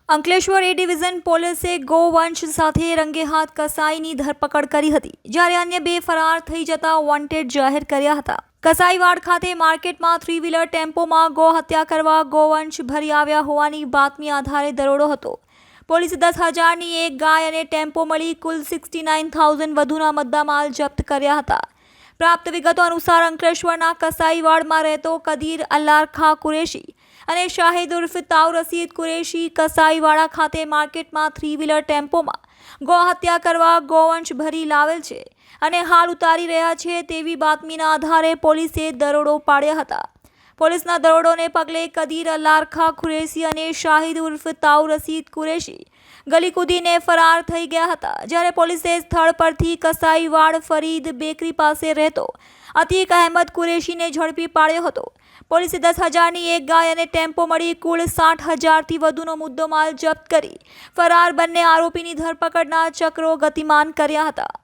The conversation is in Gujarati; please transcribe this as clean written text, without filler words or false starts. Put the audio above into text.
અંકલેશ્વર એ ડિવિઝન પોલીસે ગોવંશ સાથે રંગે હાથ કસાઈની ધરપકડ કરી હતી, જ્યારે અન્ય બે ફરાર થઈ જતા વોન્ટેડ જાહેર કર્યા હતા. કસાઈવાડ ખાતે માર્કેટમાં 3 વ્હીલર ટેમ્પોમાં ગો હત્યા કરવા ગોવંશ ભરી આવ્યા હોવાની બાતમી આધારે દરોડો હતો. પોલીસે 10,000ની એક ગાય અને ટેમ્પો મળી કુલ 69,000 વધુના મુદ્દામાલ જપ્ત કર્યા હતા. પ્રાપ્ત વિગતો અનુસાર અંકલેશ્વરના કસાઈવાડમાં રહેતો કદીર અલ્લારખા કુરેશી અને શાહિદ ઉર્ફ તાઉ રસીદ કુરેશી કસાઈવાડા ખાતે માર્કેટમાં 3 વ્હીલર ટેમ્પોમાં ગો હત્યા કરવા ગોવંશ ભરી લાવેલ છે અને હાલ ઉતારી રહ્યા છે તેવી બાતમીના આધારે પોલીસે દરોડો પાડ્યા હતા. પોલીસના દરોડોને પગલે કદીર અલ્લારખા કુરેશી અને શાહિદ ઉર્ફ તાઉ રસીદ કુરેશી ગલી કૂદીને ફરાર થઈ ગયા હતા, જ્યારે પોલીસે સ્થળ પરથી કસાઈવાડ ફરીદ બેકરી પાસે રહેતો અતીક અહેમદ કુરેશીને ઝડપી પાડ્યો હતો. પોલીસે 10,000ની એક ગાય અને ટેમ્પો મળી કુલ 60,000થી વધુનો મુદ્દામાલ જપ્ત કરી ફરાર બંને આરોપીની ધરપકડના ચક્રો ગતિમાન કર્યા હતા.